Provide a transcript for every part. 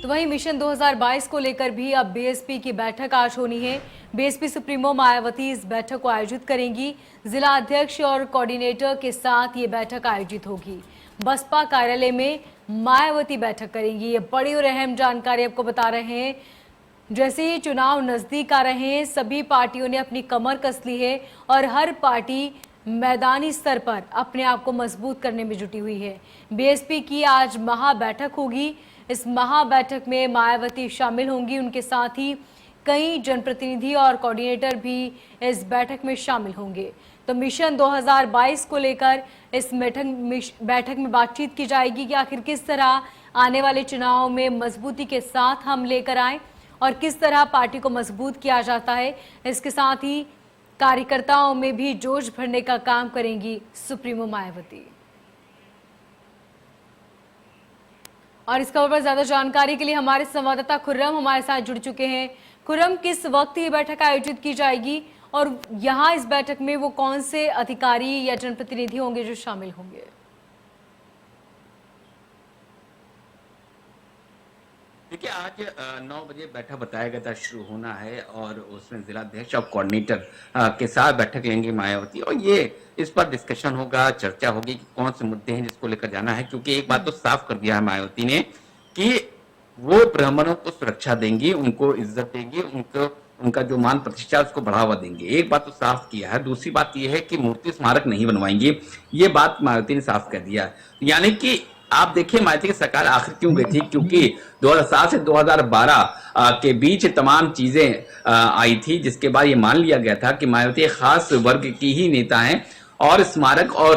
तो वहीं मिशन 2022 को लेकर भी अब बीएसपी की बैठक आज होनी है। बीएसपी सुप्रीमो मायावती इस बैठक को आयोजित करेंगी। जिला अध्यक्ष और कोऑर्डिनेटर के साथ ये बैठक आयोजित होगी। बसपा कार्यालय में मायावती बैठक करेंगी। ये बड़ी और अहम जानकारी आपको बता रहे हैं। जैसे ही चुनाव नजदीक आ रहे हैं, सभी पार्टियों ने अपनी कमर कस ली है और हर पार्टी मैदानी स्तर पर अपने आप को मजबूत करने में जुटी हुई है। बीएसपी की आज महा बैठक होगी। इस महा बैठक में मायावती शामिल होंगी। उनके साथ ही कई जनप्रतिनिधि और कोऑर्डिनेटर भी इस बैठक में शामिल होंगे। तो मिशन 2022 को लेकर इस बैठक में बातचीत की जाएगी कि आखिर किस तरह आने वाले चुनाव में मजबूती के साथ हम लेकर आए और किस तरह पार्टी को मजबूत किया जाता है। इसके साथ ही कार्यकर्ताओं में भी जोश भरने का काम करेंगी सुप्रीमो मायावती। और इस खबर पर ज्यादा जानकारी के लिए हमारे संवाददाता खुर्रम हमारे साथ जुड़ चुके हैं। खुर्रम, किस वक्त ये बैठक आयोजित की जाएगी और यहाँ इस बैठक में वो कौन से अधिकारी या जनप्रतिनिधि होंगे जो शामिल होंगे? देखिए, आज 9 बजे बैठक बताया गया था शुरू होना है और उसमें जिला अध्यक्ष और कोऑर्डिनेटर के साथ बैठक लेंगे मायावती और ये इस पर डिस्कशन होगा, चर्चा होगी कि कौन से मुद्दे हैं जिसको लेकर जाना है। क्योंकि एक बात तो साफ कर दिया है मायावती ने कि वो ब्राह्मणों को सुरक्षा देंगी, उनको इज्जत देंगी, उनका जो मान प्रतिष्ठा उसको बढ़ावा देंगे। एक बात तो साफ किया है। दूसरी बात यह है कि मूर्ति स्मारक नहीं बनवाएंगे, ये बात मायावती ने साफ कर दिया। यानी कि आप देखिए मायावती की सरकार आखिर क्यों गई थी, क्योंकि 2007 से 2012 के बीच तमाम चीजें आई थी, जिसके बाद ये मान लिया गया था कि मायावती एक खास वर्ग की ही नेता हैं और स्मारक और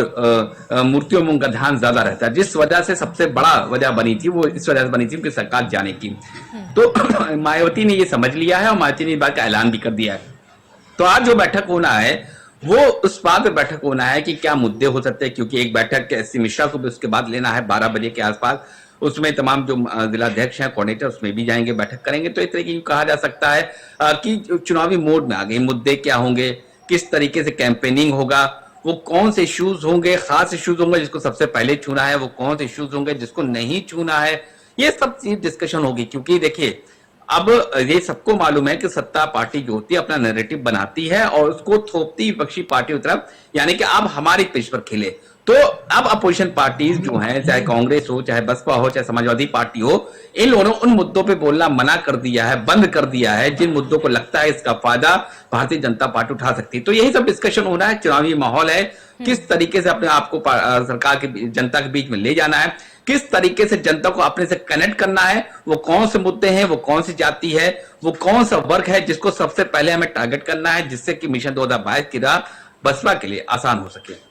मूर्तियों में उनका ध्यान ज्यादा रहता है। जिस वजह से सबसे बड़ा वजह बनी थी वो इस वजह से बनी थी उनकी सरकार जाने की। तो मायावती ने ये समझ लिया है और मायावती ने इस बात का ऐलान भी कर दिया है। तो आज जो बैठक होना है वो उस बात पर बैठक होना है कि क्या मुद्दे हो सकते हैं, क्योंकि एक बैठक एससी मिश्रा को भी उसके बाद लेना है 12 बजे के आसपास। उसमें तमाम जो जिला अध्यक्ष हैं, कोऑर्डिनेटर, उसमें भी जाएंगे, बैठक करेंगे। तो इस तरीके की कहा जा सकता है कि चुनावी मोड में आ गए। मुद्दे क्या होंगे, किस तरीके से कैंपेनिंग होगा, वो कौन से इश्यूज होंगे, खास इश्यूज होंगे जिसको सबसे पहले छूना है, वो कौन से इश्यूज होंगे जिसको नहीं छूना है, ये सब चीज डिस्कशन होगी। क्योंकि देखिए, अब ये सबको मालूम है कि सत्ता पार्टी जो होती है अपना नैरेटिव बनाती है और उसको थोपती विपक्षी पार्टियों की तरफ, यानी कि अब हमारी पिच पर खेले। तो अब अपोजिशन पार्टीज जो हैं, चाहे कांग्रेस हो, चाहे बसपा हो, चाहे समाजवादी पार्टी हो, इन लोगों ने उन मुद्दों पे बोलना मना कर दिया है, बंद कर दिया है जिन मुद्दों को लगता है इसका फायदा भारतीय जनता पार्टी उठा सकती है। तो यही सब डिस्कशन होना है। चुनावी माहौल है, किस तरीके से अपने आप को सरकार के जनता के बीच में ले जाना है, किस तरीके से जनता को अपने से कनेक्ट करना है, वो कौन से मुद्दे हैं, वो कौन सी जाति है, वो कौन सा वर्ग है जिसको सबसे पहले हमें टारगेट करना है, जिससे कि मिशन 2022 की राह बसपा के लिए आसान हो सके।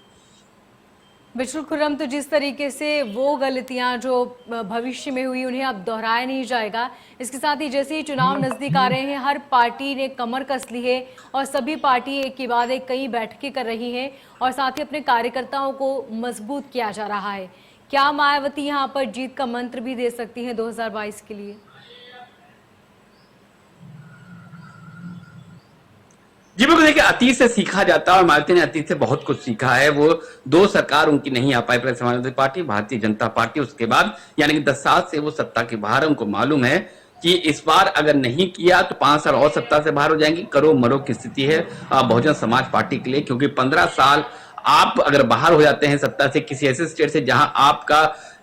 बिल्कुल खुर्रम, तो जिस तरीके से वो गलतियां जो भविष्य में हुई उन्हें अब दोहराया नहीं जाएगा। इसके साथ ही जैसे ही चुनाव नजदीक आ रहे हैं, हर पार्टी ने कमर कस ली है और सभी पार्टी एक के बाद एक कई बैठकें कर रही हैं और साथ ही अपने कार्यकर्ताओं को मजबूत किया जा रहा है। क्या मायावती यहाँ पर जीत का मंत्र भी दे सकती हैं 2022 के लिए? जी बिल्कुल, देखिए, अतीत से सीखा जाता है और मायावती ने अतीत से बहुत कुछ सीखा है। वो 2 सरकार उनकी नहीं आ पाई, पहले समाजवादी पार्टी, भारतीय जनता पार्टी, उसके बाद यानी कि 10 साल से वो सत्ता के बाहर है। उनको मालूम है कि इस बार अगर नहीं किया तो 5 साल और सत्ता से बाहर हो जाएंगी। करो मरो की स्थिति है बहुजन समाज पार्टी के लिए, क्योंकि 15 साल आप अगर बाहर हो जाते हैं सत्ता से, किसी ऐसे स्टेट से जहां आपका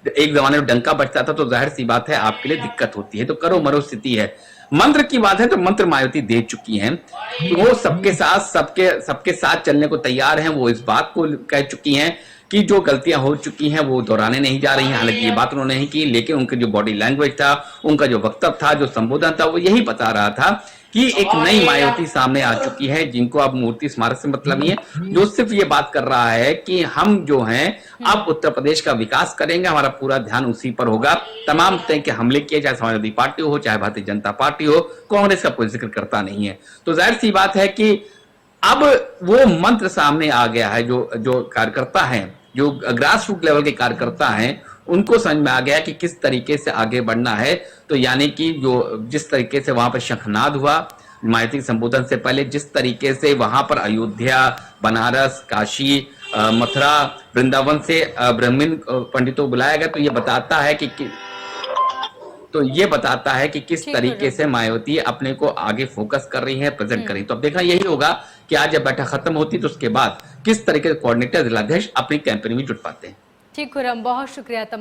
एक जमाने में डंका बजता था, तो जाहिर सी बात है आपके लिए दिक्कत होती है। तो करो मरो स्थिति है। मंत्र की बात है तो मंत्र मायावती दे चुकी हैं। वो सबके साथ चलने को तैयार हैं। वो इस बात को कह चुकी हैं कि जो गलतियां हो चुकी हैं वो दोहराने नहीं जा रही हैं। हालांकि ये बात उन्होंने नहीं की, लेकिन उनके जो बॉडी लैंग्वेज था, उनका जो वक्तव्य था, जो संबोधन था, वो यही बता रहा था कि एक नई मायावती सामने आ चुकी है, जिनको अब मूर्ति स्मारक से मतलब नहीं है, जो सिर्फ ये बात कर रहा है कि हम जो हैं अब उत्तर प्रदेश का विकास करेंगे, हमारा पूरा ध्यान उसी पर होगा। तमाम तरह के हमले किए, चाहे समाजवादी पार्टी हो, चाहे भारतीय जनता पार्टी हो, कांग्रेस का कोई जिक्र करता नहीं है। तो जाहिर सी बात है कि अब वो मंत्र सामने आ गया है। जो कार्यकर्ता हैं, जो ग्रास रूट लेवल के कार्यकर्ता हैं, उनको समझ में आ गया कि किस तरीके से आगे बढ़ना है। तो यानी कि जिस तरीके से वहां पर शंखनाद हुआ मायावती के संबोधन से पहले, जिस तरीके से वहां पर अयोध्या, बनारस, काशी, मथुरा, वृंदावन से ब्राह्मण पंडितों को बुलाया गया, तो ये बताता है कि तो ये बताता है कि किस ठीक तरीके खुर्रम। से मायावती अपने को आगे फोकस कर रही है, प्रेजेंट कर रही है। तो अब देखना यही होगा कि आज जब बैठक खत्म होती तो उसके बाद किस तरीके से कोऑर्डिनेटर जिलाध्यक्ष अपनी कैंपेन में जुट पाते हैं। ठीक खुर्रम, बहुत शुक्रिया।